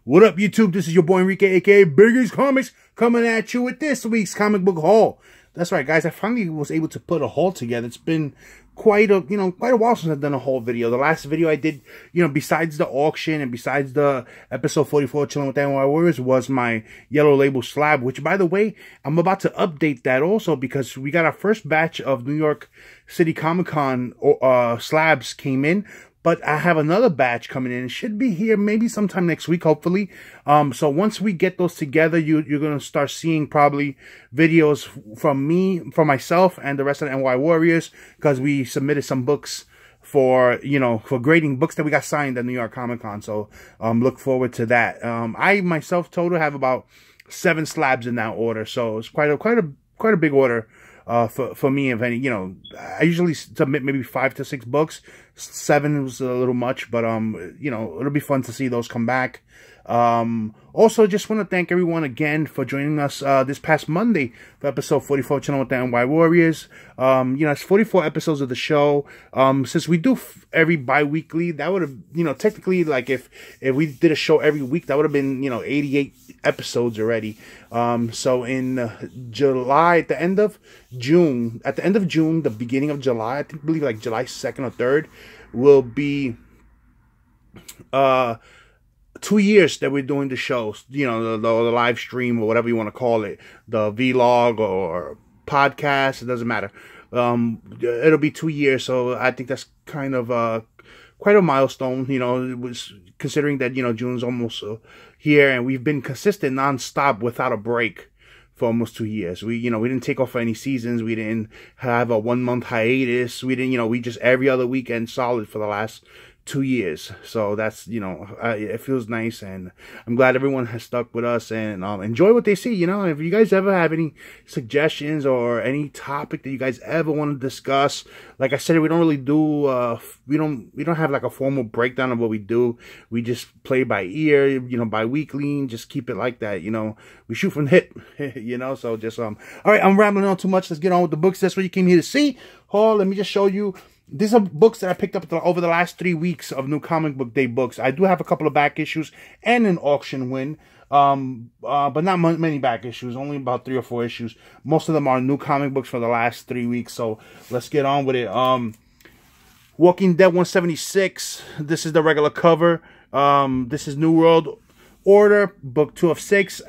What up, YouTube? This is your boy Enrique, aka Biggest Comics, coming at you with this week's comic book haul. That's right, guys. I finally was able to put a haul together. It's been quite a while since I've done a haul video. The last video I did, besides the auction and besides the episode 44 Chilling with NY Warriors, was my Yellow Label slab, which, by the way, I'm about to update that also because we got our first batch of New York City Comic Con slabs came in. But I have another batch coming in. It should be here maybe sometime next week, hopefully. So once we get those together, you're going to start seeing probably videos from me, from myself, and the rest of the NY Warriors, because we submitted some books for grading, books that we got signed at New York Comic Con. So look forward to that. I myself total have about 7 slabs in that order. So it's quite a big order. For me, if any, I usually submit maybe 5 to 6 books. 7 was a little much, but it'll be fun to see those come back. Also, just want to thank everyone again for joining us this past Monday for episode 44, Chilling with the NY Warriors. It's 44 episodes of the show. Since we do every bi-weekly, that would have, technically, like if we did a show every week, that would have been, 88 episodes already. So in July, at the end of June, the beginning of July, I believe like July 2nd or 3rd, will be 2 years that we're doing the shows, the live stream or whatever you want to call it, the vlog or podcast, it doesn't matter. It'll be 2 years, so I think that's kind of quite a milestone. It was considering that June's almost here, and we've been consistent nonstop without a break for almost 2 years. We didn't take off for any seasons. We didn't have a 1 month hiatus. We didn't, we just every other weekend solid for the last 2 years. So that's, it feels nice, and I'm glad everyone has stuck with us and enjoy what they see. If you guys ever have any suggestions or any topic that you guys ever want to discuss, like I said, we don't really do we don't have like a formal breakdown of what we do. We just play by ear, bi-weekly, and just keep it like that. We shoot from the hip, so just all right, I'm rambling on too much. Let's get on with the books. That's what you came here to see. Let me just show you. These are books that I picked up over the last 3 weeks of New Comic Book Day books. I do have a couple of back issues and an auction win, but not many back issues, only about 3 or 4 issues. Most of them are new comic books for the last 3 weeks, so let's get on with it. Walking Dead 176, this is the regular cover. This is New World Order, book 2 of 6.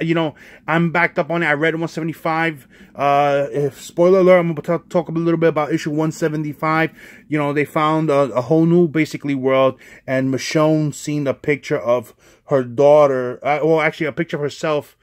I'm backed up on it. I read 175. If spoiler alert, I'm going to talk a little bit about issue 175. They found a whole new basically world, and Michonne seen a picture of her daughter, well, actually a picture of herself,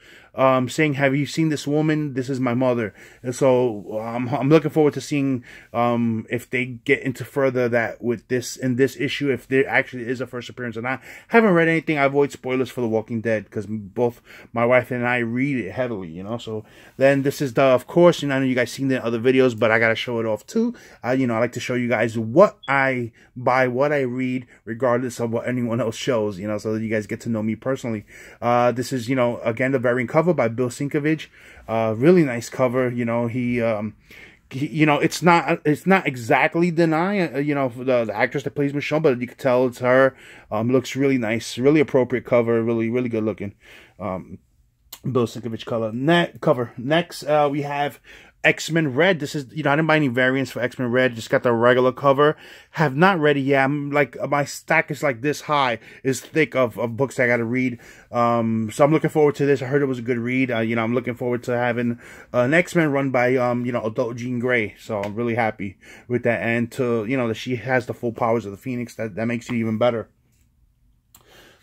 saying, "Have you seen this woman? This is my mother." And so I'm looking forward to seeing if they get into further that with this in this issue, if there actually is a first appearance or not. Haven't read anything. I avoid spoilers for The Walking Dead because both my wife and I read it heavily, So then this is of course, I know you guys seen the other videos, but I gotta show it off too. I like to show you guys what I buy, what I read, regardless of what anyone else shows, so that you guys get to know me personally. This is, again, the variant cover by Bill Sienkiewicz. Really nice cover. It's not exactly Denai, the actress that plays Michonne, but you can tell it's her. Looks really nice, really appropriate cover, really good looking. Bill Sienkiewicz cover. Next, we have X-Men Red. This is, I didn't buy any variants for X-Men Red. Just got the regular cover. Have not read it yet. I'm like, my stack is like this high, is thick of books I got to read. So I'm looking forward to this. I heard it was a good read. I'm looking forward to having an X-Men run by, adult Jean Grey. So I'm really happy with that. And to, that she has the full powers of the Phoenix. That makes it even better.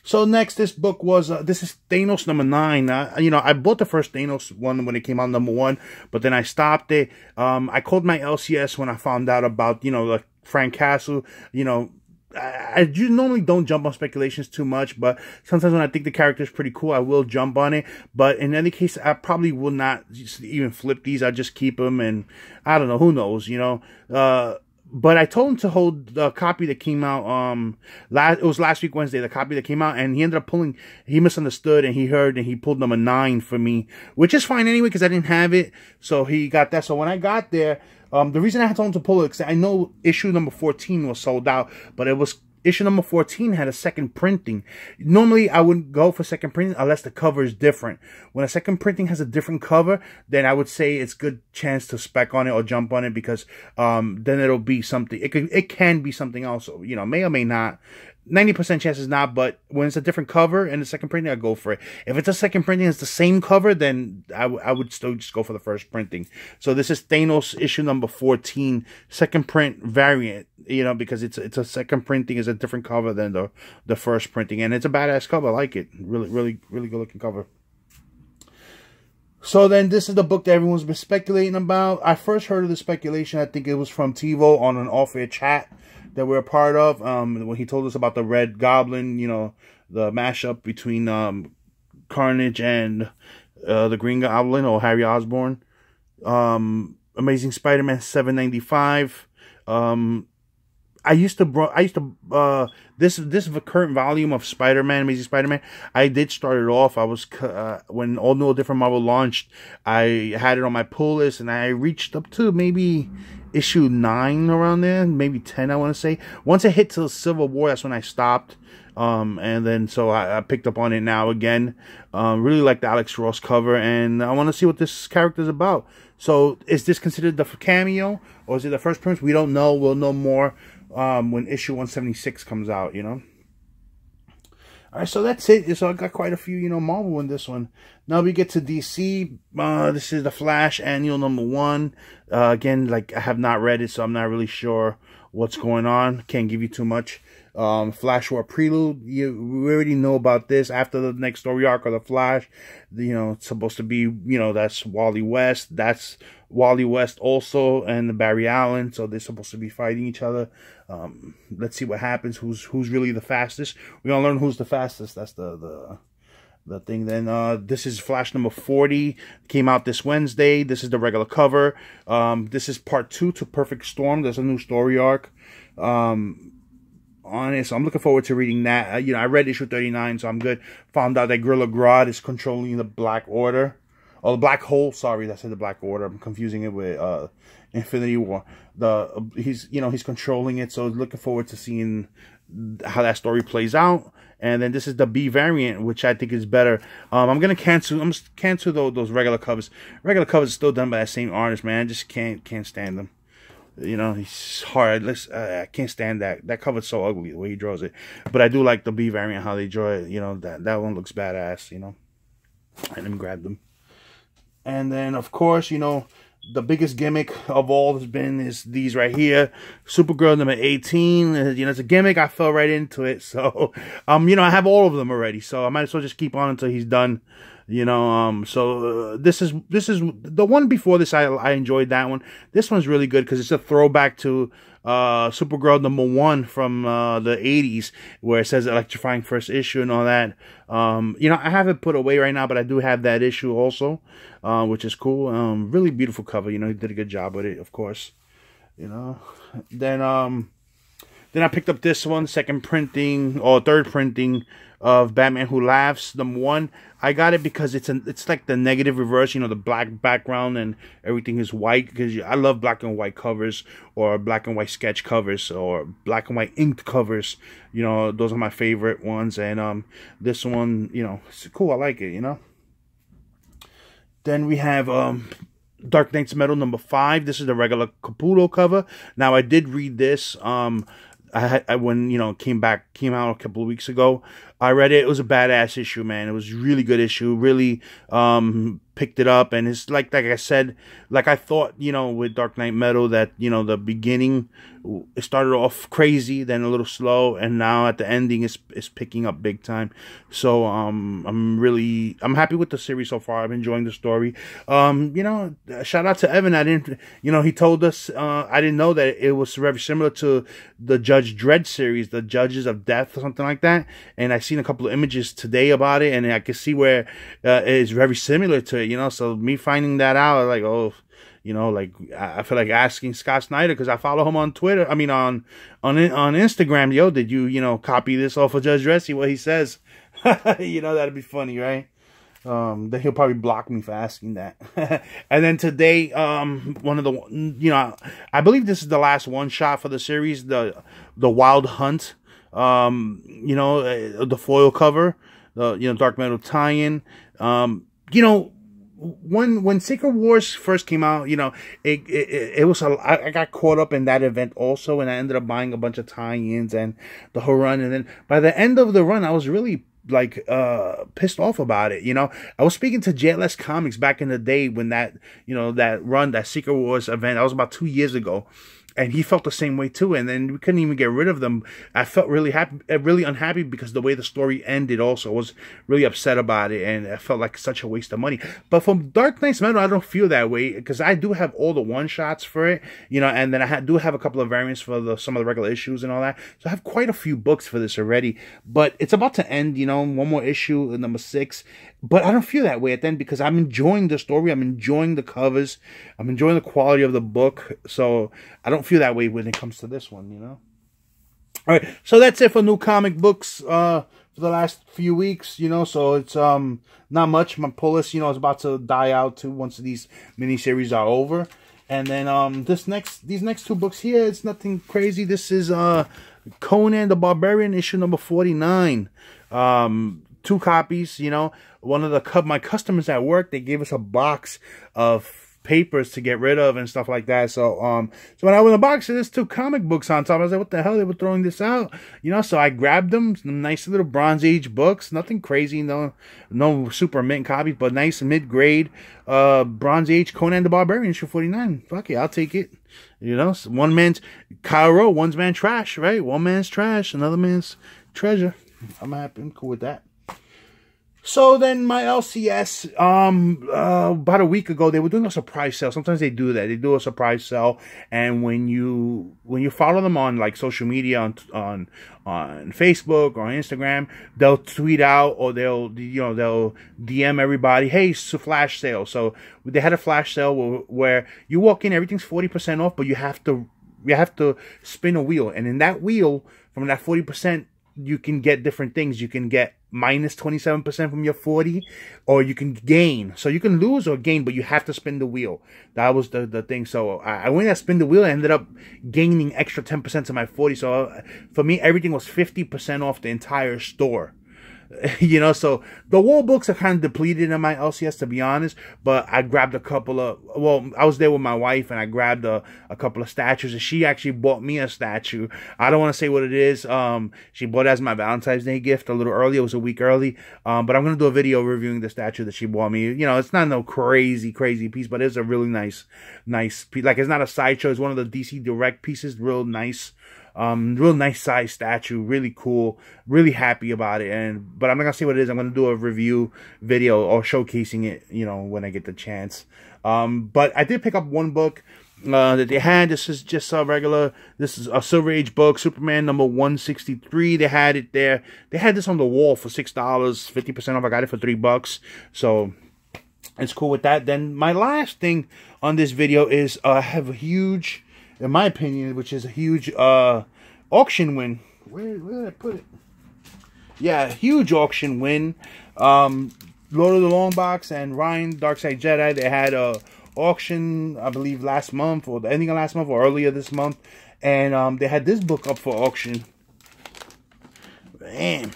So next, this book was, this is Thanos number 9. I bought the first Thanos one when it came out, number 1, but then I stopped it. I called my LCS when I found out about, like Frank Castle. I normally don't jump on speculations too much, but sometimes when I think the character is pretty cool, I will jump on it. But in any case, I probably will not even flip these. I just keep them, and I don't know, who knows, But I told him to hold the copy that came out, it was last week, Wednesday, the copy that came out, and he ended up he misunderstood, and he heard, and he pulled number 9 for me, which is fine anyway, because I didn't have it, so he got that. So when I got there, the reason I had told him to pull it, because I know issue number 14 was sold out, but it was issue number 14 had a second printing. Normally, I wouldn't go for second printing unless the cover is different. When a second printing has a different cover, then I would say it's good chance to spec on it or jump on it, because then it'll be something. It can be something else. You know, may or may not. 90% chance is not, but when it's a different cover and the second printing, I go for it. If it's a second printing, it's the same cover, then I would still just go for the first printing. So this is Thanos issue number 14, second print variant, you know, because it's a second printing, is a different cover than the first printing, and it's a badass cover. I like it. Really good looking cover. So then this is the book that everyone's been speculating about. I first heard of the speculation, I think it was from TiVo on an off-air chat that we're a part of, when he told us about the Red Goblin, you know, the mashup between Carnage and the Green Goblin, or Harry Osborn. Amazing Spider-Man 795. This is the current volume of Spider-Man, Amazing Spider-Man. I did start it off. I was, when All New Different Marvel launched, I had it on my pull list, and I reached up to maybe issue 9 around there, maybe 10, I want to say. Once it hit to Civil War, that's when I stopped. And then, so I picked up on it now again. Really like the Alex Ross cover, and I want to see what this character is about. So, is this considered the cameo, or is it the first appearance? We don't know. We'll know more when issue 176 comes out, you know. Alright, so that's it. So I got quite a few, you know, Marvel in this one. Now we get to DC. This is the Flash annual number 1. Again, like, I have not read it, so I'm not really sure what's going on. Can't give you too much. Flash War Prelude. We already know about this. After the next story arc of the Flash, you know, it's supposed to be, you know, that's Wally West. That's Wally West also, and Barry Allen. So they're supposed to be fighting each other. Let's see what happens. Who's really the fastest? We're gonna learn who's the fastest. That's the thing. Then this is Flash number 40. Came out this Wednesday. This is the regular cover. This is part 2 to Perfect Storm. There's a new story arc on it, so I'm looking forward to reading that. You know, I read issue 39, so I'm good. Found out that Gorilla Grodd is controlling the Black Order. Oh, the Black Hole, sorry, that's the Black Order. I'm confusing it with Infinity War. He's controlling it, so looking forward to seeing how that story plays out. And then this is the B variant, which I think is better. I'm gonna cancel those regular covers. Regular covers are still done by that same artist, man. I just can't stand them. You know, he's hard. I can't stand that. That cover's so ugly, the way he draws it. But I do like the B variant, how they draw it. You know, that one looks badass, you know. And let me grab them. And then, of course, you know, the biggest gimmick of all has been is these right here. Supergirl number 18. You know, it's a gimmick. I fell right into it. So, you know, I have all of them already. So I might as well just keep on until he's done. You know, this is the one before this. I enjoyed that one. This one's really good because it's a throwback to Supergirl number 1 from the 80s, where it says electrifying first issue and all that. You know, I have it put away right now, but I do have that issue also, which is cool. Really beautiful cover. You know, he did a good job with it, of course. You know, then I picked up this one, second printing or third printing of Batman Who Laughs, number 1. I got it because it's like the negative reverse, you know, the black background and everything is white, because I love black and white covers, or black and white sketch covers, or black and white inked covers. You know, those are my favorite ones. And this one, you know, it's cool. I like it, you know. Then we have Dark Knight's Metal number 5. This is the regular Capullo cover. Now, I did read this. I when, you know, came out a couple of weeks ago, I read it. It was a badass issue, man. It was a really good issue. Really picked it up, and it's like I said, like I thought, you know, with Dark Knight Metal, that, you know, the beginning, it started off crazy, then a little slow, and now at the ending is picking up big time. So I'm happy with the series so far. I'm enjoying the story. You know, shout out to Evan. You know, he told us, I didn't know that it was very similar to the Judge Dredd series, the Judges of Death or something like that. And I seen a couple of images today about it, and I can see where it is very similar to it, you know. So me finding that out, I was like, oh, you know, like, I feel like asking Scott Snyder, because I follow him on Twitter. I mean, on Instagram. Yo, did you know, copy this off of Judge Dredd? See what he says. You know, that'd be funny, right? Then he'll probably block me for asking that. And then today, one of the, you know, I believe this is the last one shot for the series, the Wild Hunt. You know, the foil cover, you know, Dark Metal tie-in. You know, when Secret Wars first came out, you know, it was I got caught up in that event also, and I ended up buying a bunch of tie-ins and the whole run. And then by the end of the run, I was really like pissed off about it. You know, I was speaking to JLS Comics back in the day when that, you know, that run, that Secret Wars event, that was about 2 years ago. And he felt the same way too, and then we couldn't even get rid of them. I felt really really unhappy because the way the story ended. Also, I was really upset about it, and I felt like such a waste of money. But from Dark Nights Metal, I don't feel that way because I do have all the one shots for it, you know, and then I do have a couple of variants for some of the regular issues and all that. So I have quite a few books for this already. But it's about to end, you know, one more issue, number 6. But I don't feel that way at the end because I'm enjoying the story. I'm enjoying the covers. I'm enjoying the quality of the book. So I don't feel that way when it comes to this one, you know. All right, so that's it for new comic books for the last few weeks, you know. So it's not much. My pull list, you know, is about to die out too once these miniseries are over. And then these next 2 books here, it's nothing crazy. This is Conan the Barbarian issue number 49. 2 copies, you know. One of my customers at work, they gave us a box of papers to get rid of and stuff like that. So so when I opened the box, there's 2 comic books on top. I was like, what the hell? They were throwing this out, you know. So I grabbed them, some nice little Bronze Age books, nothing crazy, no super mint copies, but nice mid-grade Bronze Age Conan the Barbarian issue 49. Fuck it, I'll take it. You know, one man's Kyle, one's man trash, right? One man's trash, another man's treasure. I'm happy, I'm cool with that. So then my LCS, about a week ago, they were doing a surprise sale. Sometimes they do that. They do a surprise sale, and when you follow them on like social media, on Facebook or Instagram, they'll tweet out or they'll DM everybody, hey, it's a flash sale. So they had a flash sale where you walk in, everything's 40% off, but you have to spin a wheel, and in that wheel, from that 40%, you can get different things. You can get minus 27% from your 40, or you can gain. So you can lose or gain, but you have to spin the wheel. That was the thing. So I went and spin the wheel. I ended up gaining extra 10% to my 40. So for me, everything was 50% off the entire store. You know, so the wall books are kind of depleted in my LCS, to be honest, but I grabbed a couple of, well, I was there with my wife, and I grabbed a couple of statues, and she actually bought me a statue. I don't want to say what it is. She bought it as my Valentine's Day gift a little early. It was a week early, but I'm going to do a video reviewing the statue that she bought me. You know, it's not no crazy piece, but it's a really nice piece. Like, it's not a sideshow. It's one of the DC Direct pieces. Real nice size statue, really cool, really happy about it. But I'm not gonna say what it is. I'm gonna do a review video or showcasing it, you know, when I get the chance. But I did pick up one book that they had. This is just a regular, this is a Silver Age book, Superman number 163. They had it there. They had this on the wall for $6, 50% off. I got it for $3. So it's cool with that. Then my last thing on this video is I have a huge, in my opinion, which is a huge auction win. Where did I put it? Yeah, huge auction win. Lord of the Long Box and Ryan Darkside Jedi, they had a auction, I believe, last month, or the ending of last month, or earlier this month. And they had this book up for auction. Bam.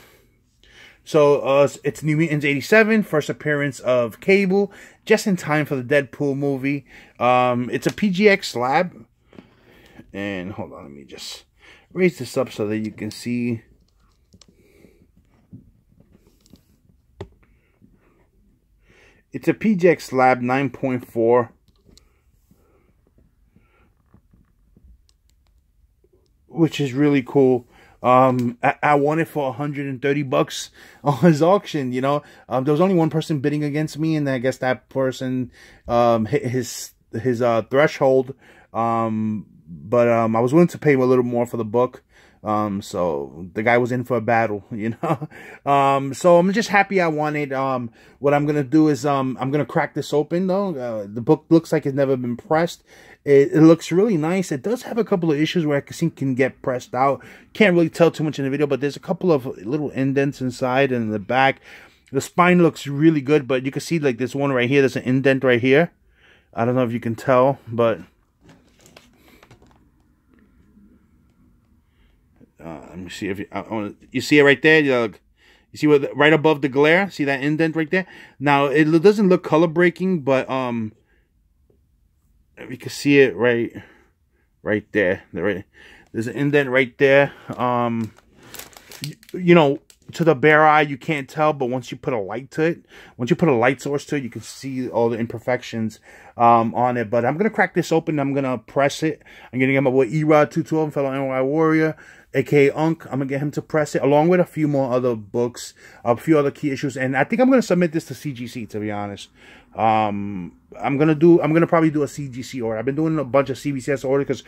So it's New Mutants 87, first appearance of Cable, just in time for the Deadpool movie. It's a PGX slab. And hold on, let me just raise this up so that you can see. It's a PGX slab 9.4. Which is really cool. I won it for $130 on his auction, you know. There was only one person bidding against me, and I guess that person hit his threshold. But I was willing to pay a little more for the book. So the guy was in for a battle, you know. So I'm just happy I won it. What I'm gonna do is I'm gonna crack this open though. The book looks like it's never been pressed. It looks really nice. It does have a couple of issues where I can get pressed out. Can't really tell too much in the video, but there's a couple of little indents inside and in the back. The spine looks really good, but you can see like this one right here. There's an indent right here. I don't know if you can tell, but let me see if you see it right there. You see what right above the glare? See that indent right there? Now it doesn't look color breaking, but you can see it right there. There's an indent right there. You know, to the bare eye you can't tell, but once you put a light to it, once you put a light source to it, you can see all the imperfections on it. But I'm gonna crack this open. I'm gonna press it. I'm gonna get my boy Erod212, fellow NY Warrior, aka Unk. I'm gonna get him to press it, along with a few more other books, a few other key issues, and I think I'm gonna submit this to CGC, to be honest. I'm gonna probably do a CGC order. I've been doing a bunch of CBCS order because,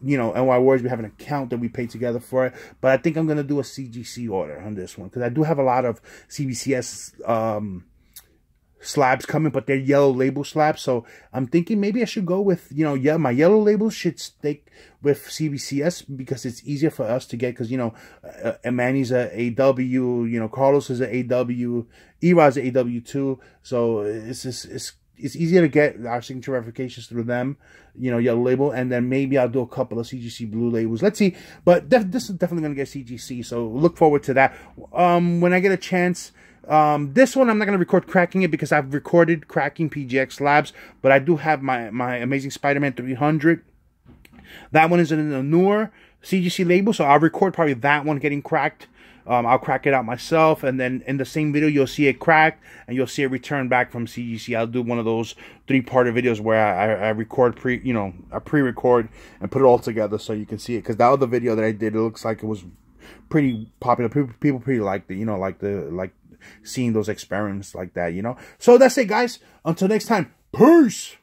you know, NY Warriors, we have an account that we pay together for it. But I think I'm gonna do a CGC order on this one because I do have a lot of CBCS slabs coming, but they're yellow label slabs. So I'm thinking maybe I should go with, you know, yeah, my yellow labels should stick with CBCS because it's easier for us to get, because, you know, Manny's a AW, you know, Carlos is an AW, Erod's an AW too. So it's easier to get our signature verifications through them, you know, yellow label, and then maybe I'll do a couple of CGC blue labels. Let's see. But this is definitely going to get CGC, so look forward to that. When I get a chance, this one I'm not going to record cracking it because I've recorded cracking PGX slabs, but I do have my Amazing Spider-Man 300. That one is in a newer CGC label, so I'll record probably that one getting cracked. I'll crack it out myself, and then in the same video you'll see it cracked and you'll see it return back from CGC. I'll do one of those 3-part videos where I record I pre-record and put it all together so you can see it, because that other video that I did, it looks like it was pretty popular. People pretty liked it, you know, like seeing those experiments like that, you know. So that's it, guys. Until next time, peace.